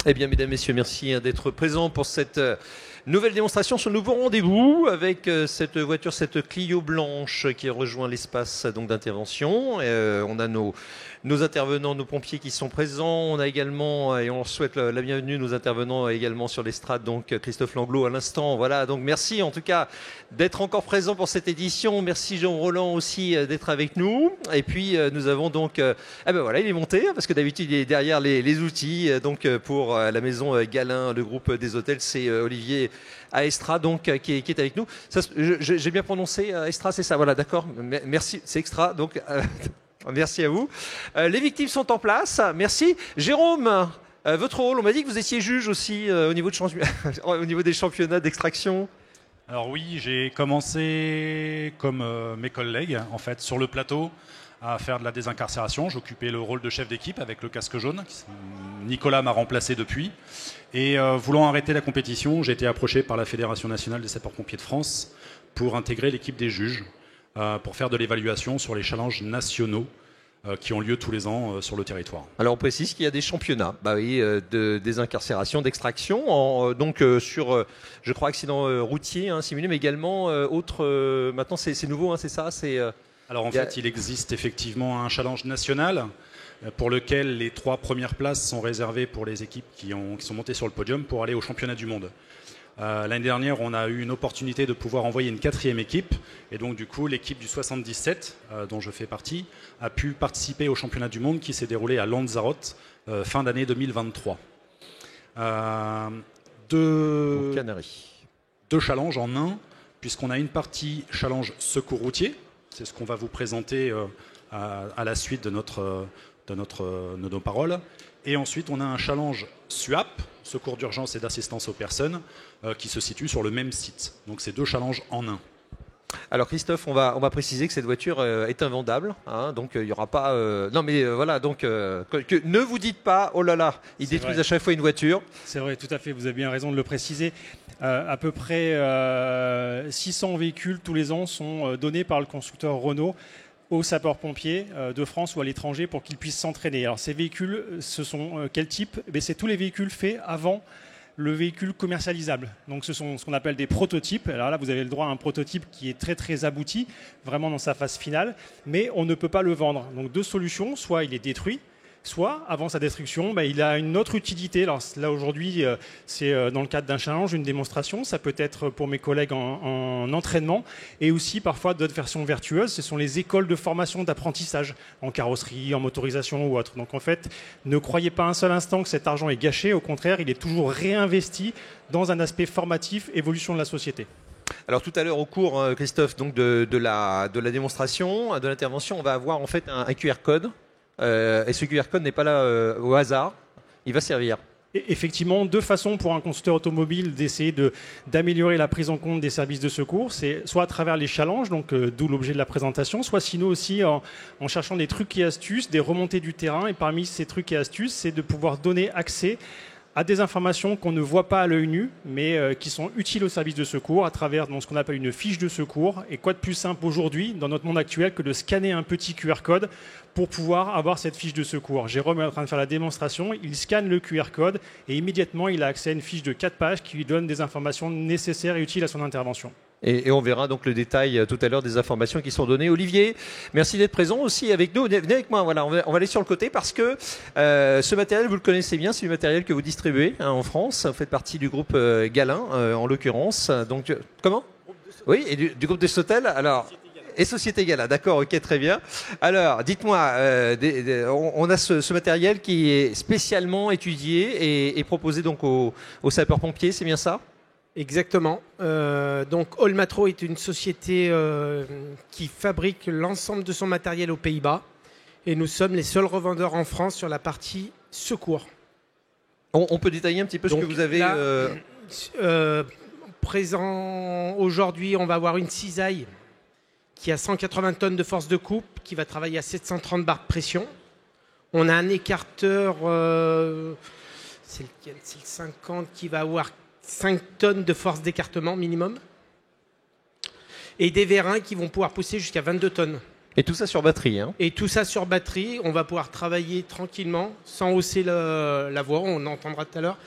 Eh bien, mesdames, messieurs, merci d'être présents pour cette nouvelle démonstration, ce nouveau rendez-vous avec cette voiture, cette Clio blanche qui rejoint l'espace donc d'intervention. On a nos intervenants, nos pompiers qui sont présents. On a également, et on souhaite la bienvenue, nos intervenants également sur l'estrade, donc Christophe Langlot à l'instant. Voilà, donc merci en tout cas d'être encore présent pour cette édition. Merci Jean Roland aussi d'être avec nous. Et puis nous avons donc, ah ben voilà, il est monté parce que d'habitude il est derrière les outils. Donc pour la maison Galin, le groupe des hôtels, c'est Olivier Aestra donc qui est avec nous. J'ai bien prononcé Aestra, c'est ça. Voilà, d'accord. Merci, c'est extra. Donc merci à vous. Les victimes sont en place. Merci. Jérôme, votre rôle, on m'a dit que vous étiez juge aussi au niveau au niveau des championnats d'extraction. Alors oui, j'ai commencé comme mes collègues, en fait, sur le plateau, à faire de la désincarcération. J'occupais le rôle de chef d'équipe avec le casque jaune. Nicolas m'a remplacé depuis. Et voulant arrêter la compétition, j'ai été approché par la Fédération nationale des sapeurs-pompiers de France pour intégrer l'équipe des juges, pour faire de l'évaluation sur les challenges nationaux qui ont lieu tous les ans sur le territoire. Alors on précise qu'il y a des championnats de désincarcération, d'extraction, sur, je crois, accident routier simulé, mais également maintenant c'est nouveau, c'est ça Alors en fait, il existe effectivement un challenge national pour lequel les 3 premières places sont réservées pour les équipes qui sont montées sur le podium pour aller au championnat du monde. L'année dernière, on a eu une opportunité de pouvoir envoyer une 4e équipe. Et donc, du coup, l'équipe du 77, dont je fais partie, a pu participer au championnat du monde qui s'est déroulé à Lanzarote fin d'année 2023. Deux challenges en un, puisqu'on a une partie challenge secours routier. C'est ce qu'on va vous présenter à la suite de nos paroles. Et ensuite, on a un challenge SUAP, secours d'urgence et d'assistance aux personnes, qui se situe sur le même site. Donc c'est 2 challenges en un. Alors Christophe, on va préciser que cette voiture est invendable, donc il n'y aura pas... voilà, donc ne vous dites pas, oh là là, ils détruisent à chaque fois une voiture. C'est vrai, tout à fait, vous avez bien raison de le préciser. À peu près 600 véhicules tous les ans sont donnés par le constructeur Renault aux sapeurs-pompiers de France ou à l'étranger pour qu'ils puissent s'entraîner. Alors ces véhicules, ce sont quel type ? C'est tous les véhicules faits avant le véhicule commercialisable. Donc ce sont ce qu'on appelle des prototypes. Alors là, vous avez le droit à un prototype qui est très très abouti, vraiment dans sa phase finale, mais on ne peut pas le vendre. Donc 2 solutions, soit il est détruit, soit, avant sa destruction, il a une autre utilité. Alors là, aujourd'hui, c'est dans le cadre d'un challenge, une démonstration. Ça peut être pour mes collègues en entraînement et aussi parfois d'autres versions vertueuses. Ce sont les écoles de formation d'apprentissage en carrosserie, en motorisation ou autre. Donc en fait, ne croyez pas un seul instant que cet argent est gâché. Au contraire, il est toujours réinvesti dans un aspect formatif, évolution de la société. Alors tout à l'heure au cours, Christophe, donc de la démonstration, de l'intervention, on va avoir en fait un QR code. Et ce QR code n'est pas là au hasard, il va servir. Effectivement, 2 façons pour un constructeur automobile d'essayer d'améliorer la prise en compte des services de secours. C'est soit à travers les challenges, donc d'où l'objet de la présentation, soit sinon aussi en cherchant des trucs et astuces, des remontées du terrain. Et parmi ces trucs et astuces, c'est de pouvoir donner accès à des informations qu'on ne voit pas à l'œil nu, mais qui sont utiles au service de secours à travers ce qu'on appelle une fiche de secours. Et quoi de plus simple aujourd'hui, dans notre monde actuel, que de scanner un petit QR code pour pouvoir avoir cette fiche de secours. Jérôme est en train de faire la démonstration, il scanne le QR code et immédiatement il a accès à une fiche de 4 pages qui lui donne des informations nécessaires et utiles à son intervention. Et on verra donc le détail tout à l'heure des informations qui sont données. Olivier, merci d'être présent aussi avec nous. Venez avec moi, voilà, on va aller sur le côté parce que ce matériel, vous le connaissez bien, c'est du matériel que vous distribuez en France. Vous faites partie du groupe Galin, en l'occurrence. Donc, comment ? Oui, et du groupe des hôtels. Alors, et Société Galin, d'accord, ok, très bien. Alors, dites-moi, on a ce matériel qui est spécialement étudié et proposé donc aux sapeurs-pompiers, c'est bien ça ? Exactement. Donc Olmatro est une société qui fabrique l'ensemble de son matériel aux Pays-Bas et nous sommes les seuls revendeurs en France sur la partie secours. On peut détailler un petit peu ce que vous avez présent aujourd'hui. On va avoir une cisaille qui a 180 tonnes de force de coupe, qui va travailler à 730 bars de pression. On a un écarteur, c'est lequel ? C'est le 50 qui va avoir 5 tonnes de force d'écartement minimum et des vérins qui vont pouvoir pousser jusqu'à 22 tonnes. Et tout ça sur batterie, hein. Et tout ça sur batterie, on va pouvoir travailler tranquillement, sans hausser la voix, on entendra tout à l'heure,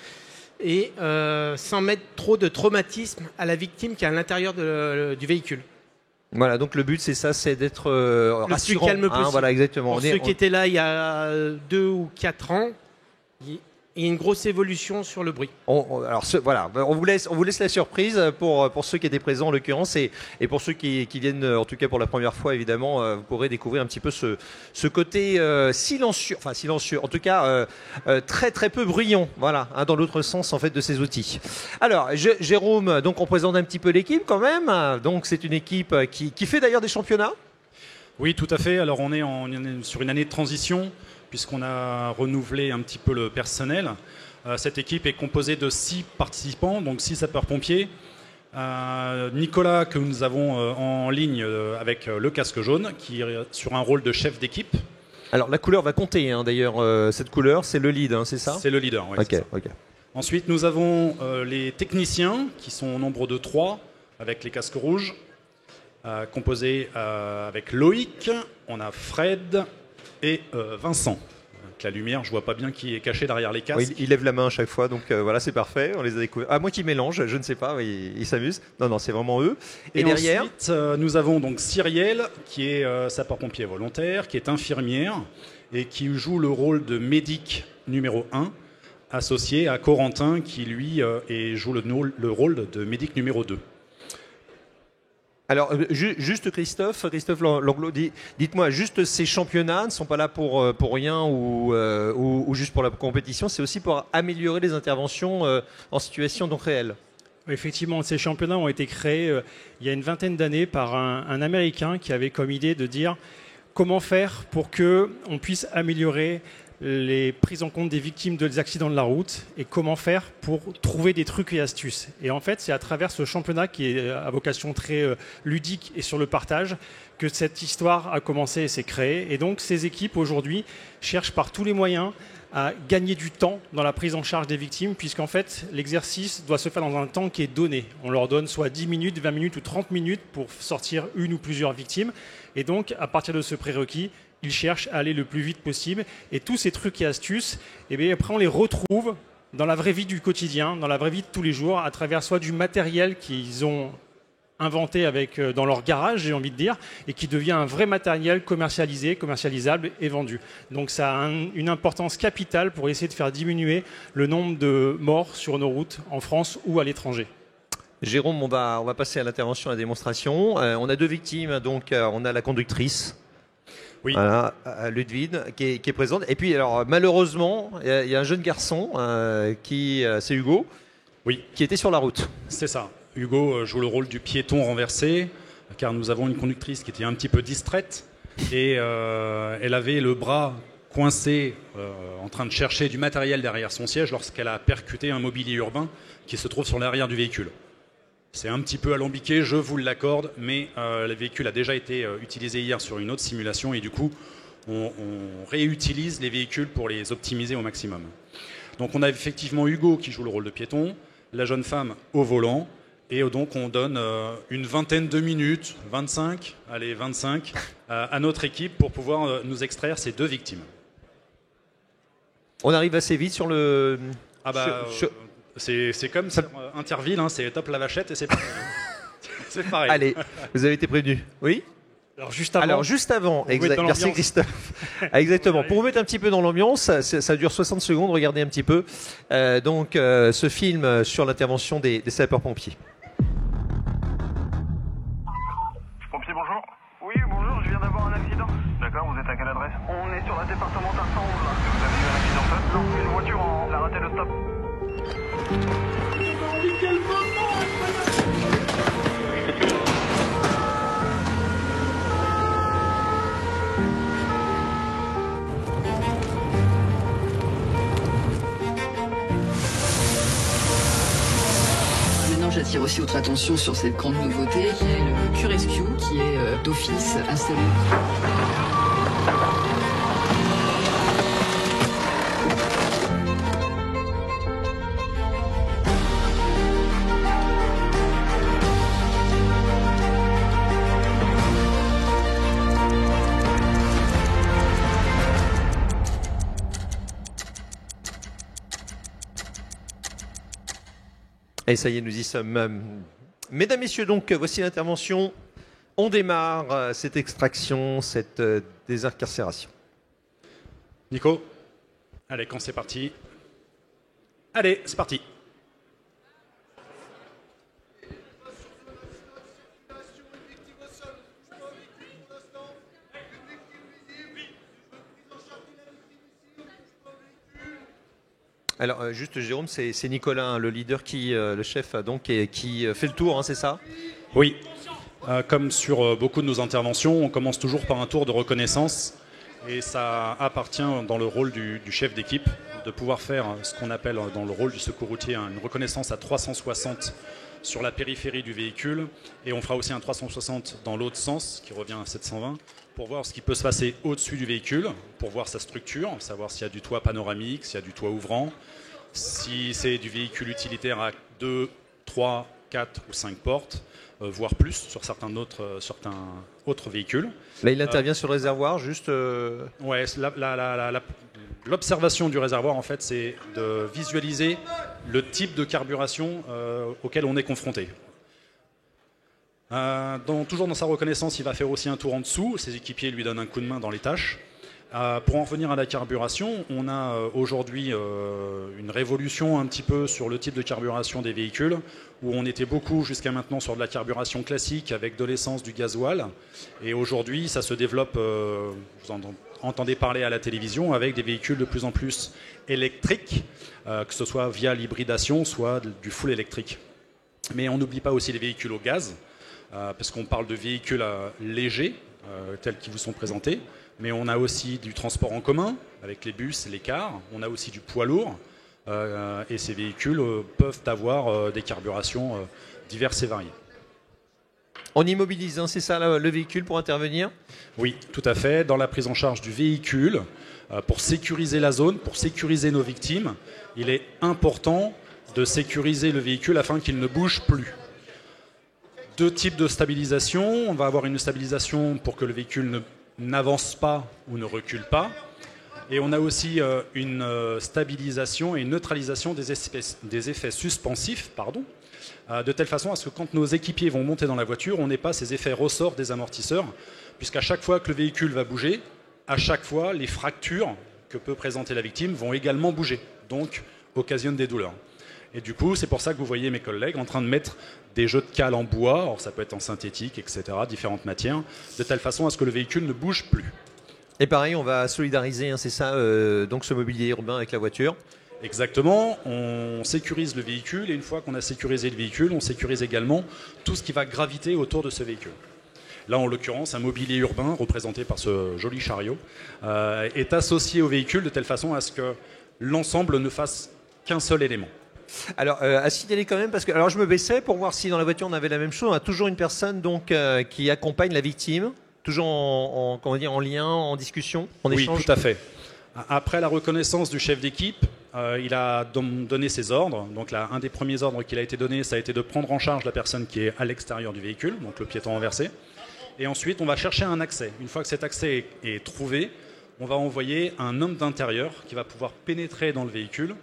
et sans mettre trop de traumatisme à la victime qui est à l'intérieur du véhicule. Voilà, donc le but c'est ça, c'est d'être Le rassurant. plus calme possible. Voilà, exactement. Pour ceux qui étaient là il y a 2 ou 4 ans, il y a une grosse évolution sur le bruit. Voilà, on vous laisse la surprise pour ceux qui étaient présents en l'occurrence et pour ceux qui viennent en tout cas pour la première fois évidemment, vous pourrez découvrir un petit peu ce côté silencieux, en tout cas très très peu bruyant, voilà, hein, dans l'autre sens en fait de ces outils. Alors Jérôme, donc on présente un petit peu l'équipe quand même, donc c'est une équipe qui fait d'ailleurs des championnats. Oui, tout à fait. Alors on est sur une année de transition, puisqu'on a renouvelé un petit peu le personnel. Cette équipe est composée de 6 participants, donc 6 sapeurs-pompiers. Nicolas, que nous avons en ligne avec le casque jaune, qui est sur un rôle de chef d'équipe. Alors la couleur va compter, hein, d'ailleurs, cette couleur, c'est le lead, hein, c'est ça? C'est le leader, oui. Ok. Ensuite, nous avons les techniciens, qui sont au nombre de 3, avec les casques rouges, composés avec Loïc, on a Fred et Vincent. Avec la lumière, je vois pas bien qui est caché derrière les casques. Oui, il lève la main à chaque fois, donc voilà, c'est parfait. On les a découverts. Ah, moi qui mélange, je ne sais pas, ils s'amusent. Non, c'est vraiment eux. Et derrière ensuite, nous avons donc Cyrielle, qui est sapeur-pompier volontaire, qui est infirmière et qui joue le rôle de médic numéro 1, associé à Corentin, qui lui joue le rôle de médic numéro 2. Alors, juste Christophe Langlo, dites-moi, juste ces championnats ne sont pas là pour rien ou juste pour la compétition, c'est aussi pour améliorer les interventions en situation donc réelle. Effectivement, ces championnats ont été créés il y a une vingtaine d'années par un Américain qui avait comme idée de dire comment faire pour qu'on puisse améliorer les prises en compte des victimes des accidents de la route et comment faire pour trouver des trucs et astuces. Et en fait, c'est à travers ce championnat qui est à vocation très ludique et sur le partage que cette histoire a commencé et s'est créée. Et donc, ces équipes, aujourd'hui, cherchent par tous les moyens à gagner du temps dans la prise en charge des victimes, puisqu'en fait, l'exercice doit se faire dans un temps qui est donné. On leur donne soit 10 minutes, 20 minutes ou 30 minutes pour sortir une ou plusieurs victimes. Et donc, à partir de ce prérequis, ils cherchent à aller le plus vite possible. Et tous ces trucs et astuces, et bien, après, on les retrouve dans la vraie vie du quotidien, dans la vraie vie de tous les jours, à travers soit du matériel qu'ils ont inventé dans leur garage, j'ai envie de dire, et qui devient un vrai matériel commercialisable et vendu. Donc ça a une importance capitale pour essayer de faire diminuer le nombre de morts sur nos routes en France ou à l'étranger. Jérôme, on va passer à l'intervention, à la démonstration. On a 2 victimes, donc on a la conductrice. Oui. Voilà, Ludwig qui est présente. Et puis alors malheureusement, il y a un jeune garçon c'est Hugo, oui, qui était sur la route. C'est ça. Hugo joue le rôle du piéton renversé, car nous avons une conductrice qui était un petit peu distraite et elle avait le bras coincé en train de chercher du matériel derrière son siège lorsqu'elle a percuté un mobilier urbain qui se trouve sur l'arrière du véhicule. C'est un petit peu alambiqué, je vous l'accorde, mais le véhicule a déjà été utilisé hier sur une autre simulation et du coup, on réutilise les véhicules pour les optimiser au maximum. Donc on a effectivement Hugo qui joue le rôle de piéton, la jeune femme au volant, et donc on donne une vingtaine de minutes, 25 à notre équipe pour pouvoir nous extraire ces 2 victimes. On arrive assez vite sur le... C'est comme sur Interville, hein, c'est top la vachette et c'est pareil. C'est pareil. Allez, vous avez été prévenus. Oui. Alors juste avant, merci Christophe. Exactement. Pour vous mettre un petit peu dans l'ambiance, ça dure 60 secondes, regardez un petit peu. Ce film sur l'intervention des sapeurs-pompiers. Pompier, bonjour. Oui, bonjour, je viens d'avoir un accident. D'accord, vous êtes à quelle adresse? On est sur la départementale 111 là. Vous avez eu un accident seul? Non, une voiture a raté le stop. Maintenant, j'attire aussi votre attention sur cette grande nouveauté qui est le Q-Rescue qui est d'office installé. Et ça y est, nous y sommes. Mesdames, Messieurs, donc voici l'intervention. On démarre cette extraction, cette désincarcération. Nico, allez, quand c'est parti. Allez, c'est parti. Alors, juste Jérôme, c'est Nicolas, hein, le leader, le chef, donc, qui fait le tour, hein, c'est ça? Oui. Comme sur beaucoup de nos interventions, on commence toujours par un tour de reconnaissance. Et ça appartient dans le rôle du chef d'équipe de pouvoir faire ce qu'on appelle dans le rôle du secours routier une reconnaissance à 360 sur la périphérie du véhicule. Et on fera aussi un 360 dans l'autre sens, qui revient à 720, pour voir ce qui peut se passer au-dessus du véhicule, pour voir sa structure, savoir s'il y a du toit panoramique, s'il y a du toit ouvrant, si c'est du véhicule utilitaire à 2, 3, 4 ou 5 portes, voire plus sur certains autres véhicules. Là, il intervient sur le réservoir, juste... Ouais, l'observation du réservoir, en fait, c'est de visualiser le type de carburation auquel on est confronté. Toujours dans sa reconnaissance, il va faire aussi un tour en dessous. Ses équipiers lui donnent un coup de main dans les tâches. Pour en revenir à la carburation, on a aujourd'hui une révolution un petit peu sur le type de carburation des véhicules, où on était beaucoup jusqu'à maintenant sur de la carburation classique avec de l'essence, du gasoil. Et aujourd'hui, ça se développe, vous entendez parler à la télévision, avec des véhicules de plus en plus électriques, que ce soit via l'hybridation, soit du full électrique. Mais on n'oublie pas aussi les véhicules au gaz, parce qu'on parle de véhicules légers, tels qu'ils vous sont présentés. Mais on a aussi du transport en commun, avec les bus, les cars. On a aussi du poids lourd. Et ces véhicules peuvent avoir des carburations diverses et variées. On immobilise, hein, c'est ça le véhicule pour intervenir? Oui, tout à fait. Dans la prise en charge du véhicule, pour sécuriser la zone, pour sécuriser nos victimes, il est important de sécuriser le véhicule afin qu'il ne bouge plus. Deux types de stabilisation. On va avoir une stabilisation pour que le véhicule n'avance pas ou ne recule pas. Et on a aussi une stabilisation et une neutralisation des effets suspensifs, de telle façon à ce que quand nos équipiers vont monter dans la voiture, on n'ait pas ces effets ressorts des amortisseurs, puisqu'à chaque fois que le véhicule va bouger, à chaque fois, les fractures que peut présenter la victime vont également bouger, donc occasionnent des douleurs. Et du coup, c'est pour ça que vous voyez mes collègues en train de mettre des jeux de cale en bois, alors ça peut être en synthétique, etc., différentes matières, de telle façon à ce que le véhicule ne bouge plus. Et pareil, on va solidariser, hein, c'est ça, donc ce mobilier urbain avec la voiture. Exactement, on sécurise le véhicule, et une fois qu'on a sécurisé le véhicule, on sécurise également tout ce qui va graviter autour de ce véhicule. Là, en l'occurrence, un mobilier urbain, représenté par ce joli chariot, est associé au véhicule de telle façon à ce que l'ensemble ne fasse qu'un seul élément. Alors, à signaler quand même, parce que alors je me baissais pour voir si dans la voiture on avait la même chose. On a toujours une personne donc qui accompagne la victime, toujours en lien, en discussion, en échange. Oui, tout à fait. Après la reconnaissance du chef d'équipe, il a donné ses ordres. Donc là, un des premiers ordres qu'il a été donné, ça a été de prendre en charge la personne qui est à l'extérieur du véhicule, donc le piéton renversé. Et ensuite, on va chercher un accès. Une fois que cet accès est trouvé, on va envoyer un homme d'intérieur qui va pouvoir pénétrer dans le véhicule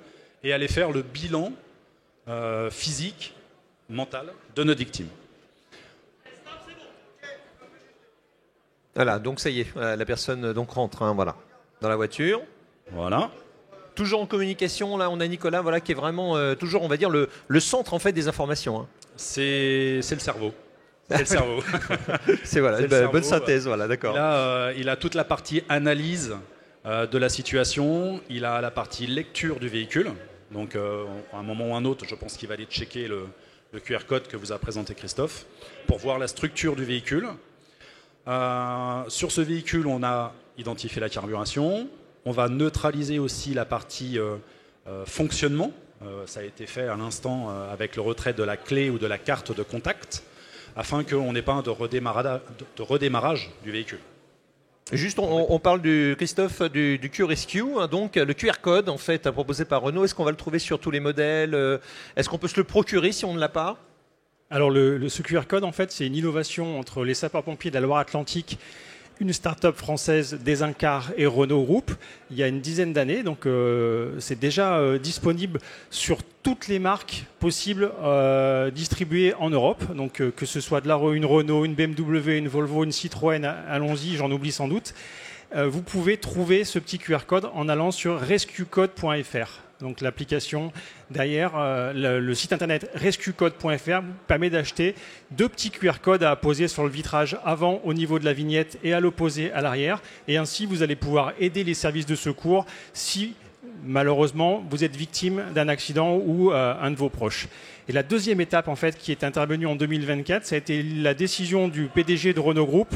et aller faire le bilan physique, mental de notre victime. Voilà, donc ça y est, la personne donc rentre, hein, voilà, dans la voiture. Voilà. Toujours en communication, là on a Nicolas, voilà, qui est vraiment toujours, on va dire, le centre en fait des informations. Hein. C'est le cerveau. C'est le cerveau. C'est voilà, bonne synthèse, voilà, d'accord. Il a toute la partie analyse de la situation, il a la partie lecture du véhicule. Donc, à un moment ou un autre, je pense qu'il va aller checker le QR code que vous a présenté Christophe pour voir la structure du véhicule. Sur ce véhicule, on a identifié la carburation. On va neutraliser aussi la partie fonctionnement. Ça a été fait à l'instant avec le retrait de la clé ou de la carte de contact, afin qu'on n'ait pas de redémarrage du véhicule. Juste, on parle Christophe, du QRescue, hein, donc le QR code en fait proposé par Renault. Est-ce qu'on va le trouver sur tous les modèles? Est-ce qu'on peut se le procurer si on ne l'a pas? Alors ce QR code en fait c'est une innovation entre les sapeurs-pompiers de la Loire-Atlantique une start-up française Desincar et Renault Group il y a une dizaine d'années. Donc c'est déjà disponible sur toutes les marques possibles distribuées en Europe. Donc que ce soit une Renault, une BMW, une Volvo, une Citroën, allons-y, j'en oublie sans doute. Vous pouvez trouver ce petit QR code en allant sur rescuecode.fr. Donc l'application derrière, le site internet rescuecode.fr permet d'acheter 2 petits QR codes à apposer sur le vitrage avant au niveau de la vignette et à l'opposé à l'arrière. Et ainsi, vous allez pouvoir aider les services de secours si malheureusement vous êtes victime d'un accident ou un de vos proches. Et la deuxième étape en fait qui est intervenue en 2024, ça a été la décision du PDG de Renault Group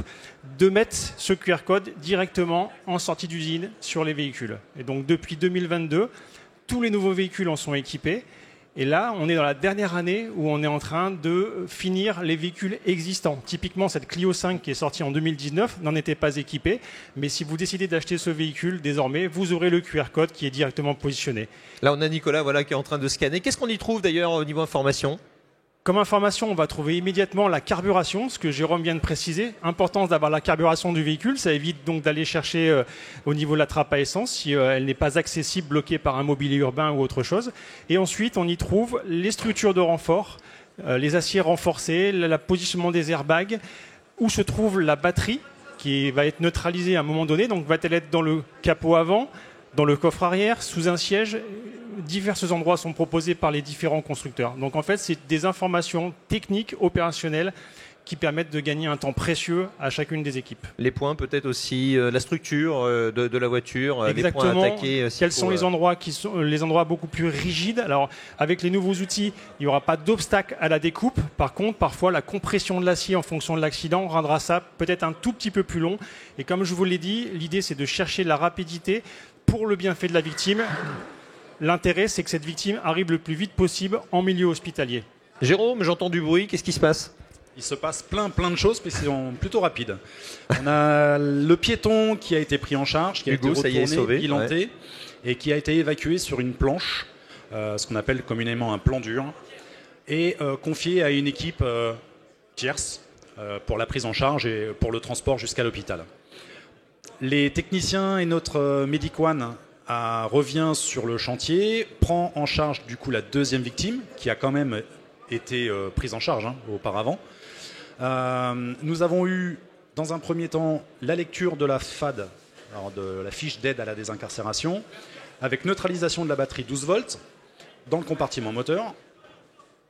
de mettre ce QR code directement en sortie d'usine sur les véhicules. Et donc depuis 2022, tous les nouveaux véhicules en sont équipés. Et là, on est dans la dernière année où on est en train de finir les véhicules existants. Typiquement, cette Clio 5 qui est sortie en 2019 n'en était pas équipée. Mais si vous décidez d'acheter ce véhicule, désormais, vous aurez le QR code qui est directement positionné. Là, on a Nicolas qui est en train de scanner. Qu'est-ce qu'on y trouve d'ailleurs au niveau information ? Comme information, on va trouver immédiatement la carburation, ce que Jérôme vient de préciser. Importance d'avoir la carburation du véhicule, ça évite donc d'aller chercher au niveau de la trappe à essence si elle n'est pas accessible, bloquée par un mobilier urbain ou autre chose. Et ensuite, on y trouve les structures de renfort, les aciers renforcés, le positionnement des airbags, où se trouve la batterie qui va être neutralisée à un moment donné. Donc va-t-elle être dans le capot avant, dans le coffre arrière, sous un siège ? Divers endroits sont proposés par les différents constructeurs. Donc en fait, c'est des informations techniques, opérationnelles, qui permettent de gagner un temps précieux à chacune des équipes. Les points, peut-être aussi la structure de la voiture, exactement, les points attaqués. Quels sont les endroits qui sont les endroits beaucoup plus rigides. Alors, avec les nouveaux outils, il n'y aura pas d'obstacle à la découpe. Par contre, parfois, la compression de l'acier en fonction de l'accident rendra ça peut-être un tout petit peu plus long. Et comme je vous l'ai dit, l'idée, c'est de chercher la rapidité pour le bienfait de la victime. L'intérêt, c'est que cette victime arrive le plus vite possible en milieu hospitalier. Jérôme, j'entends du bruit. Qu'est-ce qui se passe ? Il se passe plein de choses, mais c'est plutôt rapide. On a le piéton qui a été pris en charge, qui Hugo, a été retourné, bilanté, ouais, et qui a été évacué sur une planche, ce qu'on appelle communément un plan dur, et confié à une équipe tierce pour la prise en charge et pour le transport jusqu'à l'hôpital. Les techniciens et notre Medic-One revient sur le chantier, prend en charge du coup la deuxième victime, qui a quand même été prise en charge auparavant. Nous avons eu, dans un premier temps, la lecture de la FAD, alors de la fiche d'aide à la désincarcération, avec neutralisation de la batterie 12 volts dans le compartiment moteur.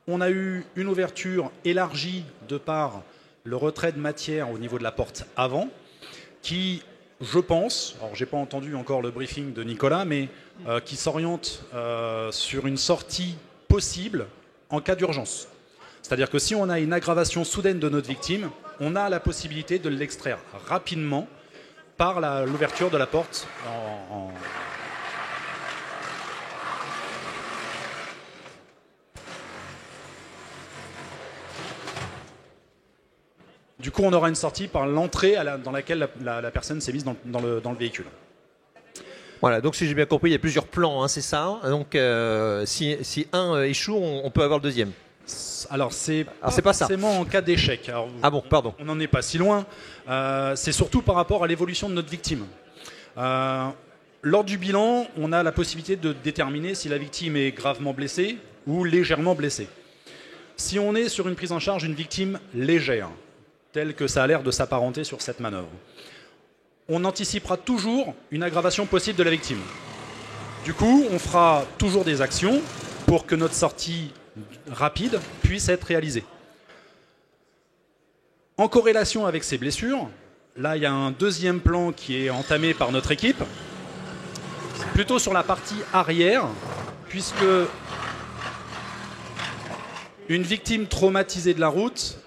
On a eu une ouverture élargie de par le retrait de matière au niveau de la porte avant, qui, je pense, alors j'ai pas entendu encore le briefing de Nicolas, mais qui s'oriente sur une sortie possible en cas d'urgence. C'est-à-dire que si on a une aggravation soudaine de notre victime, on a la possibilité de l'extraire rapidement par l'ouverture de la porte Du coup, on aura une sortie par l'entrée dans laquelle la personne s'est mise dans le véhicule. Voilà, donc si j'ai bien compris, il y a plusieurs plans, c'est ça. Donc si un échoue, on peut avoir le deuxième. Alors, c'est pas forcément ça. En cas d'échec. Alors, bon, pardon. On n'en est pas si loin. C'est surtout par rapport à l'évolution de notre victime. Lors du bilan, on a la possibilité de déterminer si la victime est gravement blessée ou légèrement blessée. Si on est sur une prise en charge d'une victime légère, telle que ça a l'air de s'apparenter sur cette manœuvre, on anticipera toujours une aggravation possible de la victime. Du coup, on fera toujours des actions pour que notre sortie rapide puisse être réalisée. En corrélation avec ces blessures, là il y a un deuxième plan qui est entamé par notre équipe, plutôt sur la partie arrière, puisque une victime traumatisée de la route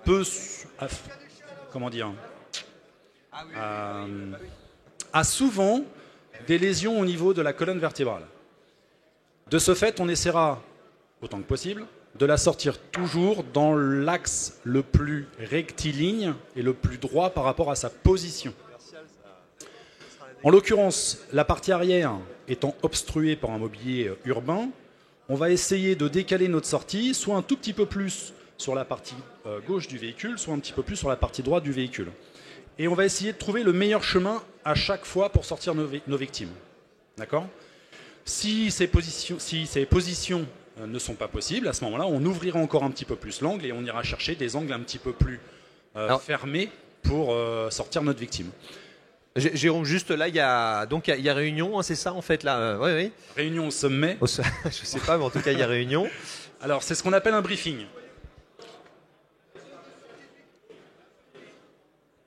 peut, a souvent des lésions au niveau de la colonne vertébrale. De ce fait, on essaiera, autant que possible, de la sortir toujours dans l'axe le plus rectiligne et le plus droit par rapport à sa position. En l'occurrence, la partie arrière étant obstruée par un mobilier urbain, on va essayer de décaler notre sortie, soit un tout petit peu plus sur la partie gauche du véhicule, soit un petit peu plus sur la partie droite du véhicule. et on va essayer de trouver le meilleur chemin à chaque fois pour sortir nos victimes. D'accord ? Si ces positions ne sont pas possibles, à ce moment-là, on ouvrira encore un petit peu plus l'angle et on ira chercher des angles un petit peu plus fermés pour sortir notre victime. Jérôme, juste là, il y a réunion, hein, c'est ça en fait là. Oui. Réunion au sommet. Je sais pas, mais en tout cas, il y a réunion. Alors, c'est ce qu'on appelle un briefing.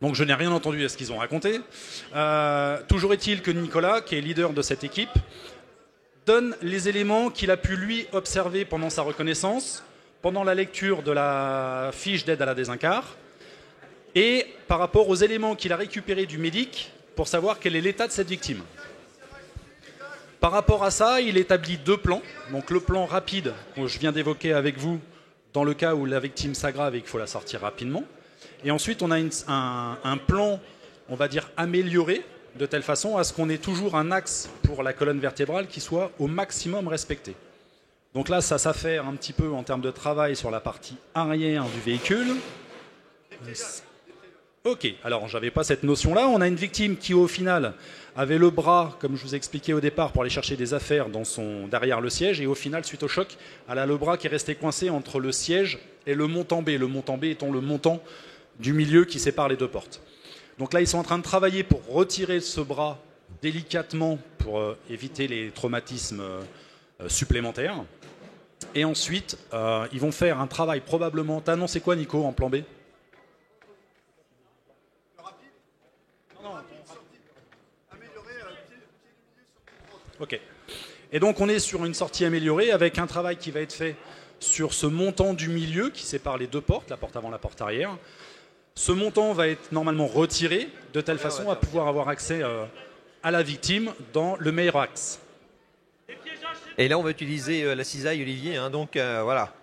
Donc, je n'ai rien entendu à ce qu'ils ont raconté. Toujours est-il que Nicolas, qui est leader de cette équipe, donne les éléments qu'il a pu lui observer pendant sa reconnaissance, pendant la lecture de la fiche d'aide à la désincar, et par rapport aux éléments qu'il a récupérés du médic pour savoir quel est l'état de cette victime. Par rapport à ça, il établit 2 plans. Donc le plan rapide que je viens d'évoquer avec vous, dans le cas où la victime s'aggrave et qu'il faut la sortir rapidement. Et ensuite, on a un plan, on va dire, amélioré, de telle façon à ce qu'on ait toujours un axe pour la colonne vertébrale qui soit au maximum respecté. Donc là, ça s'affaire un petit peu en termes de travail sur la partie arrière du véhicule. Ok, alors j'avais pas cette notion-là. On a une victime qui, au final, avait le bras, comme je vous ai expliqué au départ, pour aller chercher des affaires derrière le siège. Et au final, suite au choc, elle a le bras qui est resté coincé entre le siège et le montant B. Le montant B étant le montant du milieu qui sépare les 2 portes. Donc là, ils sont en train de travailler pour retirer ce bras délicatement pour éviter les traumatismes supplémentaires. Et ensuite, ils vont faire un travail probablement... T'as annoncé quoi, Nico, en plan B ? Ok. Et donc on est sur une sortie améliorée avec un travail qui va être fait sur ce montant du milieu qui sépare les 2 portes, la porte avant, la porte arrière. Ce montant va être normalement retiré de telle façon à pouvoir avoir accès à la victime dans le meilleur axe. Et là, on va utiliser la cisaille, Olivier. Hein, donc voilà.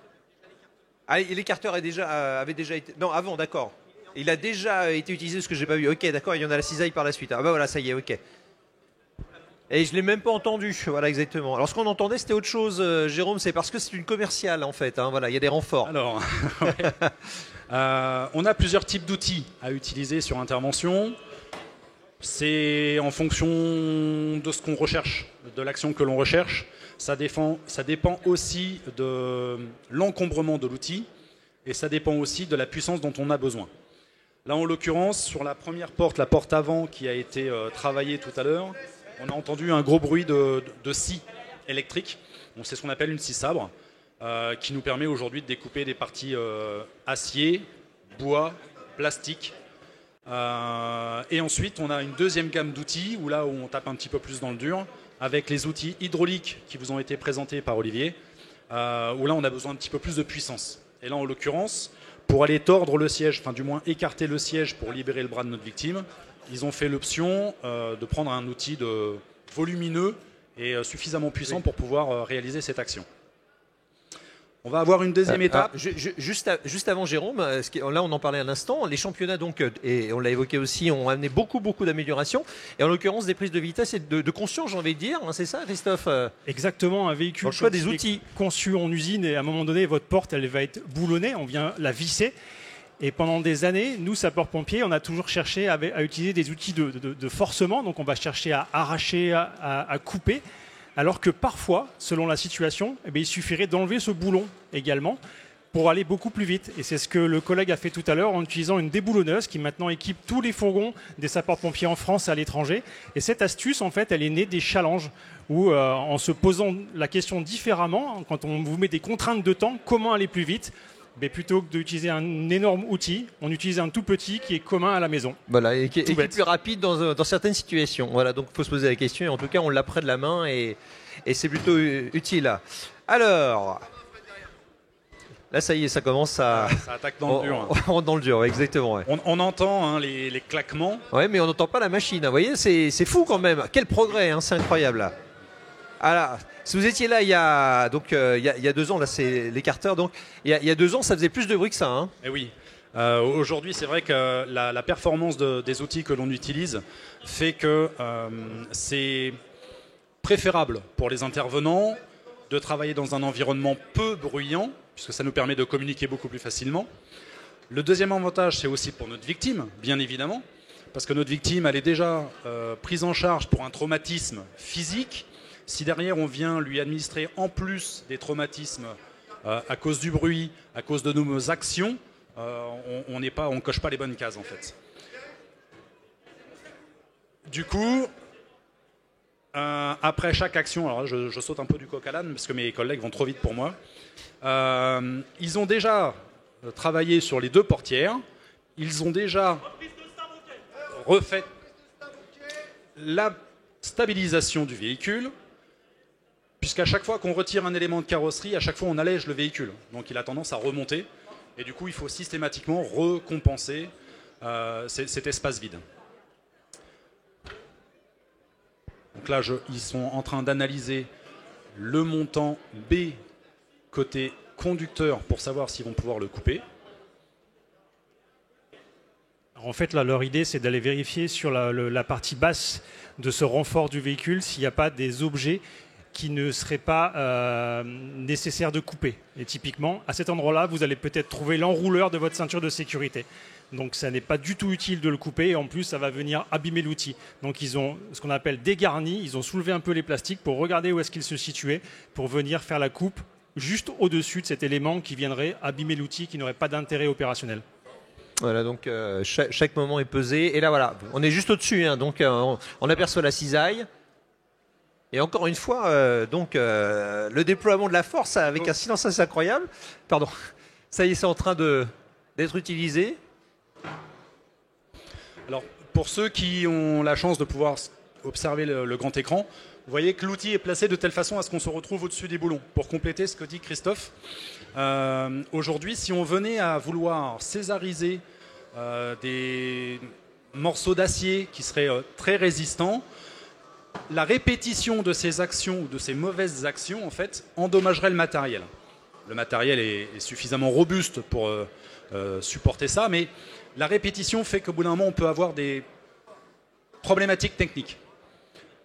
Ah, l'écarteur avait déjà été. Non, avant, d'accord. Il a déjà été utilisé, ce que j'ai pas vu. Ok, d'accord. Il y en a la cisaille par la suite. Ah bah voilà, ça y est, ok. Et je ne l'ai même pas entendu, voilà exactement. Alors ce qu'on entendait c'était autre chose, Jérôme, c'est parce que c'est une commerciale en fait, hein, voilà, il y a des renforts. Alors, ouais. On a plusieurs types d'outils à utiliser sur intervention. C'est en fonction de ce qu'on recherche, de l'action que l'on recherche. Ça dépend aussi de l'encombrement de l'outil et ça dépend aussi de la puissance dont on a besoin. Là en l'occurrence, sur la première porte, la porte avant qui a été travaillée tout à l'heure, on a entendu un gros bruit de scie électrique. C'est ce qu'on appelle une scie sabre, qui nous permet aujourd'hui de découper des parties acier, bois, plastique. Et ensuite, on a une deuxième gamme d'outils, où là où on tape un petit peu plus dans le dur, avec les outils hydrauliques qui vous ont été présentés par Olivier, où là on a besoin un petit peu plus de puissance. Et là en l'occurrence, pour aller tordre le siège, enfin du moins écarter le siège pour libérer le bras de notre victime, ils ont fait l'option de prendre un outil volumineux et suffisamment puissant pour pouvoir réaliser cette action. On va avoir une deuxième étape. Juste avant Jérôme, là on en parlait un instant, les championnats donc, et on l'a évoqué aussi, ont amené beaucoup d'améliorations, et en l'occurrence des prises de vitesse et de conscience, j'ai envie de dire, hein, c'est ça Christophe? Exactement, un véhicule le choix des outils conçu en usine, et à un moment donné votre porte elle va être boulonnée, on vient la visser. Et pendant des années, nous, sapeurs-pompiers, on a toujours cherché à utiliser des outils de forcement. Donc, on va chercher à arracher, à couper. Alors que parfois, selon la situation, eh bien, il suffirait d'enlever ce boulon également pour aller beaucoup plus vite. Et c'est ce que le collègue a fait tout à l'heure en utilisant une déboulonneuse qui maintenant équipe tous les fourgons des sapeurs-pompiers en France et à l'étranger. Et cette astuce, en fait, elle est née des challenges où, en se posant la question différemment, quand on vous met des contraintes de temps, comment aller plus vite ? Mais plutôt que d'utiliser un énorme outil, on utilise un tout petit qui est commun à la maison. Voilà, et qui est plus rapide dans certaines situations. Voilà, donc il faut se poser la question. Et en tout cas, on l'a près de la main et c'est plutôt utile. Alors, là, ça y est, ça commence à... Ça attaque dans le dur. On rentre dans le dur, exactement. Ouais. On entend les claquements. Oui, mais on n'entend pas la machine. Vous voyez, c'est fou quand même. Quel progrès, hein, c'est incroyable. Là. Alors, si vous étiez là il y a 2 ans, là c'est l'écarteur, donc il y a 2 ans ça faisait plus de bruit que ça. Hein. Eh oui. Aujourd'hui c'est vrai que la performance des outils que l'on utilise fait que c'est préférable pour les intervenants de travailler dans un environnement peu bruyant, puisque ça nous permet de communiquer beaucoup plus facilement. Le deuxième avantage c'est aussi pour notre victime, bien évidemment, parce que notre victime, elle est déjà prise en charge pour un traumatisme physique. Si derrière, on vient lui administrer en plus des traumatismes à cause du bruit, à cause de nos actions, on ne coche pas les bonnes cases, en fait. Du coup, après chaque action, alors je saute un peu du coq à l'âne parce que mes collègues vont trop vite pour moi, ils ont déjà travaillé sur les 2 portières, ils ont déjà refait la stabilisation du véhicule, puisqu'à chaque fois qu'on retire un élément de carrosserie, à chaque fois on allège le véhicule, donc il a tendance à remonter, et du coup il faut systématiquement recompenser cet espace vide. Donc là, ils sont en train d'analyser le montant B côté conducteur pour savoir s'ils vont pouvoir le couper. En fait, là, leur idée, c'est d'aller vérifier sur la partie basse de ce renfort du véhicule s'il n'y a pas des objets qui ne seraient pas nécessaires de couper. Et typiquement, à cet endroit-là, vous allez peut-être trouver l'enrouleur de votre ceinture de sécurité. Donc ça n'est pas du tout utile de le couper, et en plus ça va venir abîmer l'outil. Donc ils ont ce qu'on appelle dégarni, ils ont soulevé un peu les plastiques pour regarder où est-ce qu'ils se situaient, pour venir faire la coupe juste au-dessus de cet élément qui viendrait abîmer l'outil, qui n'aurait pas d'intérêt opérationnel. Voilà, donc chaque moment est pesé. Et là, voilà, on est juste au-dessus, hein, donc on aperçoit la cisaille. Et encore une fois, le déploiement de la force avec un silence assez incroyable. Pardon, ça y est, c'est en train d'être utilisé. Alors, pour ceux qui ont la chance de pouvoir observer le grand écran, vous voyez que l'outil est placé de telle façon à ce qu'on se retrouve au-dessus des boulons. Pour compléter ce que dit Christophe, aujourd'hui, si on venait à vouloir césariser des morceaux d'acier qui seraient très résistants, la répétition de ces actions ou de ces mauvaises actions, en fait, endommagerait le matériel. Le matériel est suffisamment robuste pour supporter ça, mais la répétition fait qu'au bout d'un moment, on peut avoir des problématiques techniques.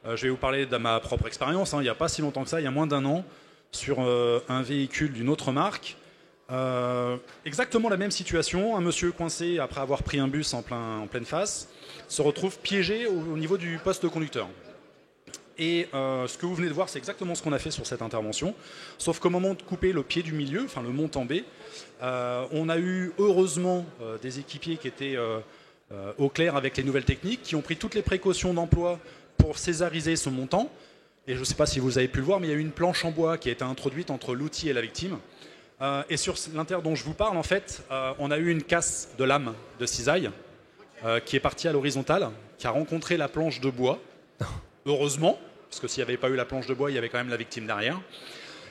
Je vais vous parler de ma propre expérience. Il n'y a pas si longtemps que ça, il y a moins d'1 an, sur un véhicule d'une autre marque. Exactement la même situation. Un monsieur coincé après avoir pris un bus en pleine face se retrouve piégé au niveau du poste de conducteur. Et ce que vous venez de voir, c'est exactement ce qu'on a fait sur cette intervention. Sauf qu'au moment de couper le pied du milieu, enfin le montant B, on a eu heureusement des équipiers qui étaient au clair avec les nouvelles techniques, qui ont pris toutes les précautions d'emploi pour césariser ce montant. Et je ne sais pas si vous avez pu le voir, mais il y a eu une planche en bois qui a été introduite entre l'outil et la victime. Et sur l'inter dont je vous parle, en fait, on a eu une casse de lame de cisaille qui est partie à l'horizontale, qui a rencontré la planche de bois. Heureusement, parce que s'il n'y avait pas eu la planche de bois, il y avait quand même la victime derrière.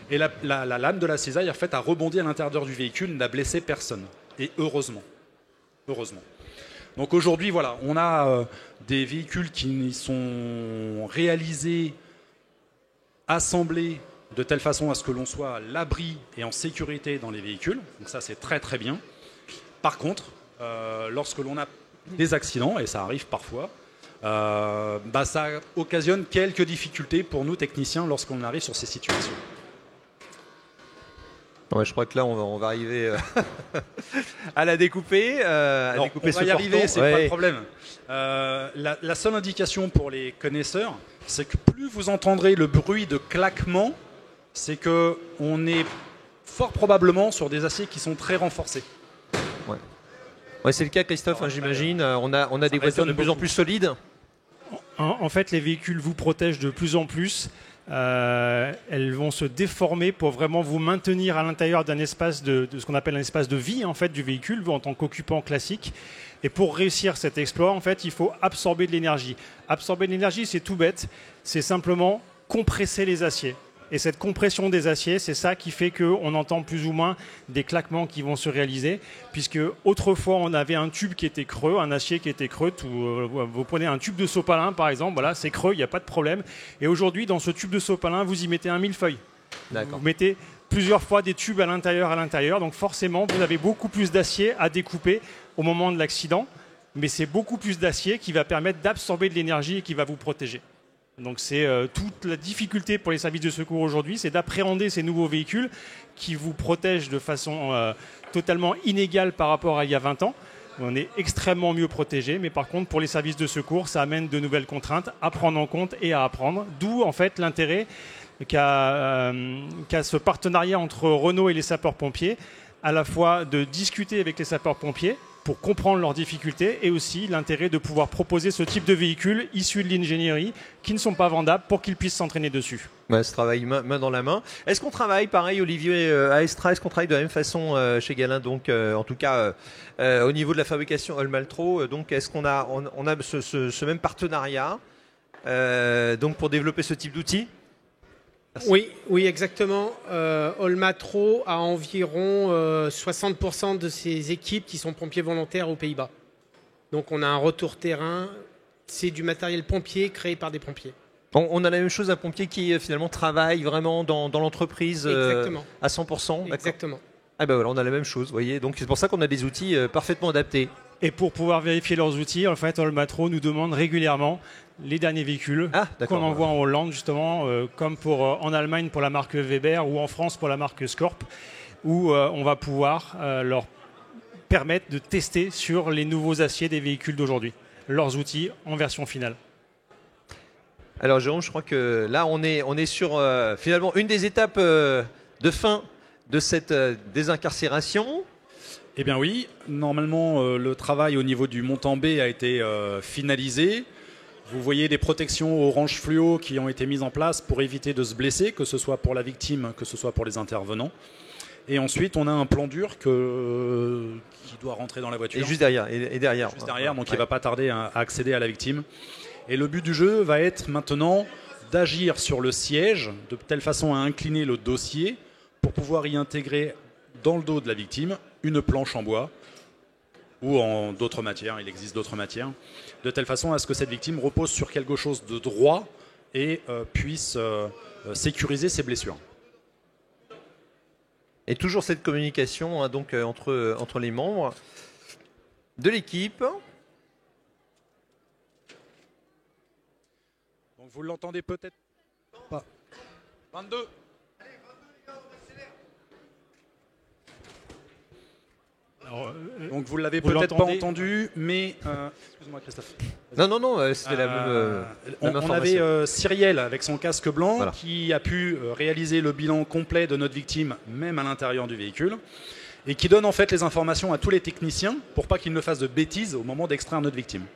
Et la lame de la cisaille, en fait, a rebondi à l'intérieur du véhicule, n'a blessé personne. Et heureusement. Heureusement. Donc aujourd'hui, voilà, on a des véhicules qui sont réalisés, assemblés de telle façon à ce que l'on soit à l'abri et en sécurité dans les véhicules. Donc ça, c'est très très bien. Par contre, lorsque l'on a des accidents, et ça arrive parfois, ça occasionne quelques difficultés pour nous techniciens lorsqu'on arrive sur ces situations. Ouais, je crois que là, on va arriver à la découper. Non, découper on va y arriver, c'est ouais. pas le problème. La seule indication pour les connaisseurs, c'est que plus vous entendrez le bruit de claquement, c'est qu'on est fort probablement sur des aciers qui sont très renforcés. Ouais. Ouais, c'est le cas, Christophe, j'imagine. On a des voitures de plus en plus solides. En fait, les véhicules vous protègent de plus en plus. Elles vont se déformer pour vraiment vous maintenir à l'intérieur d'un espace de ce qu'on appelle un espace de vie en fait, du véhicule, vous en tant qu'occupant classique. Et pour réussir cet exploit, en fait, il faut absorber de l'énergie. Absorber de l'énergie, c'est tout bête. C'est simplement compresser les aciers. Et cette compression des aciers, c'est ça qui fait qu'on entend plus ou moins des claquements qui vont se réaliser, puisque autrefois on avait un tube qui était creux, un acier qui était creux. Vous prenez un tube de sopalin par exemple, voilà, c'est creux, il n'y a pas de problème. Et aujourd'hui, dans ce tube de sopalin, vous y mettez un millefeuille. D'accord. Vous mettez plusieurs fois des tubes à l'intérieur, donc forcément vous avez beaucoup plus d'acier à découper au moment de l'accident, mais c'est beaucoup plus d'acier qui va permettre d'absorber de l'énergie et qui va vous protéger. Donc c'est toute la difficulté pour les services de secours aujourd'hui, c'est d'appréhender ces nouveaux véhicules qui vous protègent de façon totalement inégale par rapport à il y a 20 ans. on est extrêmement mieux protégé. Mais par contre, pour les services de secours, ça amène de nouvelles contraintes à prendre en compte et à apprendre. D'où en fait l'intérêt qu'a ce partenariat entre Renault et les sapeurs-pompiers, à la fois de discuter avec les sapeurs-pompiers pour comprendre leurs difficultés et aussi l'intérêt de pouvoir proposer ce type de véhicules issus de l'ingénierie qui ne sont pas vendables pour qu'ils puissent s'entraîner dessus. Ouais, ce travail main dans la main. Est-ce qu'on travaille pareil, Olivier, à Estra, est-ce qu'on travaille de la même façon chez Galin, donc en tout cas au niveau de la fabrication Olmaltro, donc est-ce qu'on a, on a ce même partenariat donc pour développer ce type d'outils? Oui, exactement. Olmatro a environ 60% de ses équipes qui sont pompiers volontaires aux Pays-Bas. Donc on a un retour terrain, c'est du matériel pompier créé par des pompiers. On a la même chose, un pompier qui finalement travaille vraiment dans l'entreprise à 100%. Exactement. Ah ben voilà, on a la même chose, vous voyez. Donc c'est pour ça qu'on a des outils parfaitement adaptés. Et pour pouvoir vérifier leurs outils, en fait, Olmatro nous demande régulièrement les derniers véhicules qu'on envoie en Hollande, justement, comme en Allemagne pour la marque Weber ou en France pour la marque Scorp, où on va pouvoir leur permettre de tester sur les nouveaux aciers des véhicules d'aujourd'hui, leurs outils en version finale. Alors Jérôme, je crois que là on est sur finalement une des étapes de fin de cette désincarcération. Eh bien oui, normalement le travail au niveau du montant B a été finalisé. Vous voyez des protections orange fluo qui ont été mises en place pour éviter de se blesser, que ce soit pour la victime, que ce soit pour les intervenants. Et ensuite, on a un plan dur qui doit rentrer dans la voiture. Et juste derrière. Et derrière. Juste derrière, donc il ne va pas tarder à accéder à la victime. Et le but du jeu va être maintenant d'agir sur le siège de telle façon à incliner le dossier pour pouvoir y intégrer dans le dos de la victime une planche en bois ou en d'autres matières, il existe d'autres matières, de telle façon à ce que cette victime repose sur quelque chose de droit et puisse sécuriser ses blessures. Et toujours cette communication donc, entre les membres de l'équipe. Donc vous l'entendez peut-être pas. 22. Alors, donc vous l'avez peut-être pas entendu, mais excuse-moi Christophe. Non, c'était la même information. On avait Cyrielle avec son casque blanc qui a pu réaliser le bilan complet de notre victime, même à l'intérieur du véhicule, et qui donne en fait les informations à tous les techniciens pour pas qu'ils ne fassent de bêtises au moment d'extraire notre victime.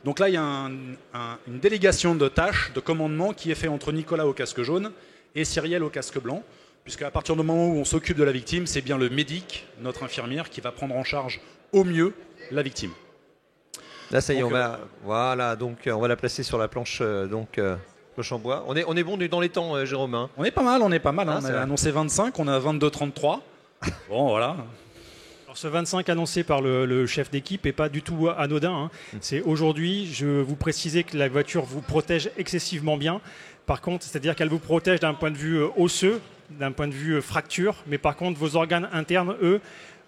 Donc là, il y a une délégation de tâches, de commandement qui est fait entre Nicolas au casque jaune et Cyrielle au casque blanc. Puisqu'à partir du moment où on s'occupe de la victime, c'est bien le médic, notre infirmière, qui va prendre en charge au mieux la victime. Là, ça y est, on va la placer sur la planche, planche en bois. On est bon dans les temps, Jérôme. Hein. On est pas mal. On a annoncé 25, on a 22-33. Bon, voilà. Alors, ce 25 annoncé par le chef d'équipe n'est pas du tout anodin. Hein. C'est aujourd'hui, je vous précisais que la voiture vous protège excessivement bien. Par contre, c'est-à-dire qu'elle vous protège d'un point de vue osseux, d'un point de vue fracture, mais par contre, vos organes internes, eux,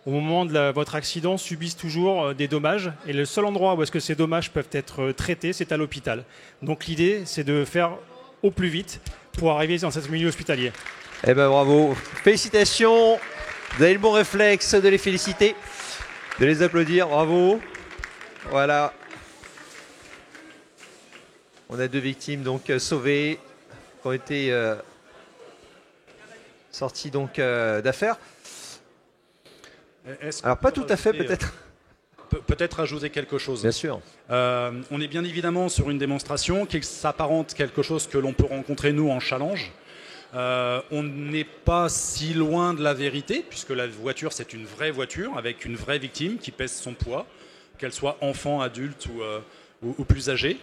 au moment de votre accident, subissent toujours des dommages. Et le seul endroit où est-ce que ces dommages peuvent être traités, c'est à l'hôpital. Donc l'idée, c'est de faire au plus vite pour arriver dans ce milieu hospitalier. Eh ben bravo, félicitations. Vous avez le bon réflexe de les féliciter, de les applaudir, bravo. Voilà. On a 2 victimes donc sauvées, qui ont été sorties donc d'affaires. Alors pas tout à fait peut-être. Peut-être ajouter quelque chose. Bien sûr. On est bien évidemment sur une démonstration qui s'apparente quelque chose que l'on peut rencontrer nous en challenge. On n'est pas si loin de la vérité, puisque la voiture, c'est une vraie voiture avec une vraie victime qui pèse son poids, qu'elle soit enfant, adulte ou plus âgée.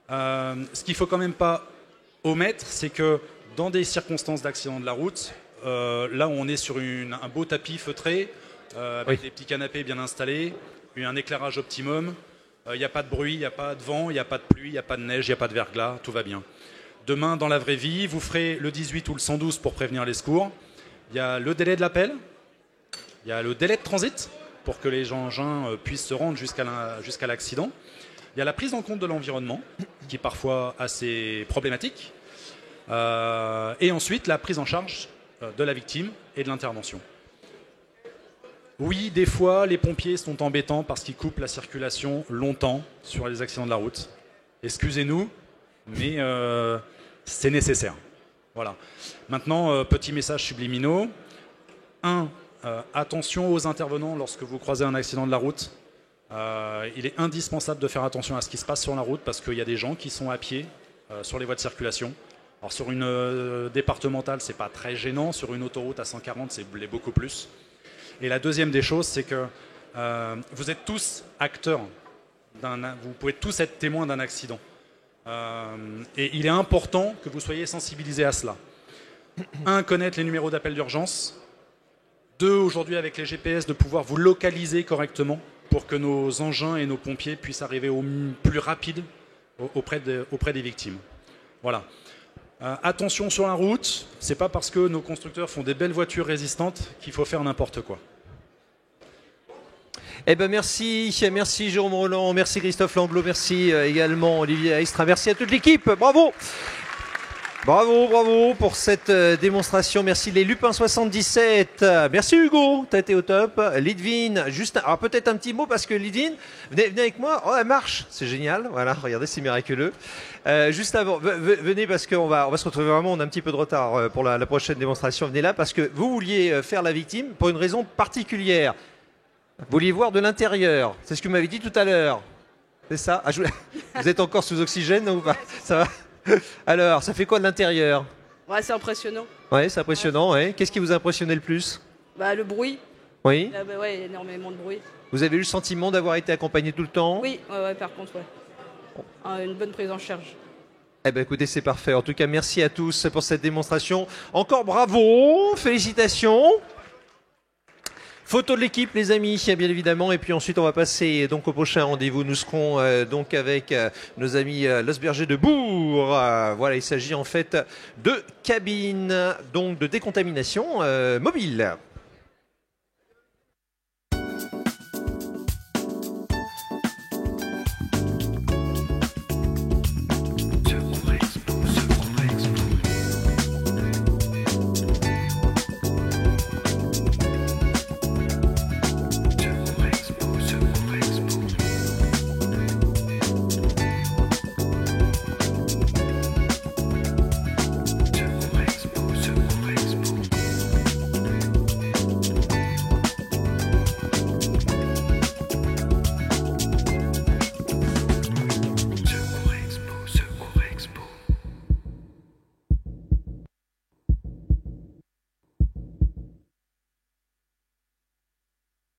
Ce qu'il ne faut quand même pas omettre, c'est que dans des circonstances d'accident de la route, là où on est sur un beau tapis feutré, avec des petits canapés bien installés, un éclairage optimum, il n'y a pas de bruit, il n'y a pas de vent, il n'y a pas de pluie, il n'y a pas de neige, il n'y a pas de verglas, tout va bien. Demain, dans la vraie vie, vous ferez le 18 ou le 112 pour prévenir les secours. Il y a le délai de l'appel, il y a le délai de transit pour que les engins puissent se rendre jusqu'à l'accident. Il y a la prise en compte de l'environnement, qui est parfois assez problématique. Et ensuite, la prise en charge de la victime et de l'intervention. Oui, des fois, les pompiers sont embêtants parce qu'ils coupent la circulation longtemps sur les accidents de la route. Excusez-nous, mais c'est nécessaire. Voilà. Maintenant, petit message subliminaux. 1. Attention aux intervenants lorsque vous croisez un accident de la route. Il est indispensable de faire attention à ce qui se passe sur la route parce qu'il y a des gens qui sont à pied sur les voies de circulation. Alors sur une départementale, c'est pas très gênant. Sur une autoroute à 140, c'est beaucoup plus. Et la deuxième des choses, c'est que vous êtes tous acteurs. Vous pouvez tous être témoins d'un accident. Et il est important que vous soyez sensibilisés à cela. 1. Connaître les numéros d'appel d'urgence. 2. Aujourd'hui, avec les GPS, de pouvoir vous localiser correctement pour que nos engins et nos pompiers puissent arriver au plus rapide auprès des victimes. Voilà. Attention sur la route, c'est pas parce que nos constructeurs font des belles voitures résistantes qu'il faut faire n'importe quoi. Eh ben merci Jérôme Roland, merci Christophe Lamblot, merci également Olivier Aistra, merci à toute l'équipe, bravo. Bravo pour cette démonstration. Merci les Lupins 77. Merci Hugo, t'as été au top. Lidvin, juste, alors peut-être un petit mot parce que Lidvin, venez avec moi. Oh, elle marche, c'est génial. Voilà, regardez, c'est miraculeux. Juste avant, venez parce qu'on va se retrouver vraiment. On a un petit peu de retard pour la prochaine démonstration. Venez là parce que vous vouliez faire la victime pour une raison particulière. Vous vouliez voir de l'intérieur. C'est ce que vous m'avez dit tout à l'heure. C'est ça. Vous êtes encore sous oxygène ou pas? Ça va? Alors, ça fait quoi de l'intérieur? Ouais, c'est impressionnant. Ouais, c'est impressionnant. Ouais. Qu'est-ce qui vous a impressionné le plus? Le bruit. Oui. Ouais, énormément de bruit. Vous avez eu le sentiment d'avoir été accompagné tout le temps? Oui, par contre, ouais. Une bonne prise en charge. Eh bien, écoutez, c'est parfait. En tout cas, merci à tous pour cette démonstration. Encore bravo, félicitations. Photo de l'équipe, les amis, bien évidemment. Et puis ensuite, on va passer donc au prochain rendez-vous. Nous serons donc avec nos amis Losberger de Bourg. Voilà, il s'agit en fait de cabines donc de décontamination mobile.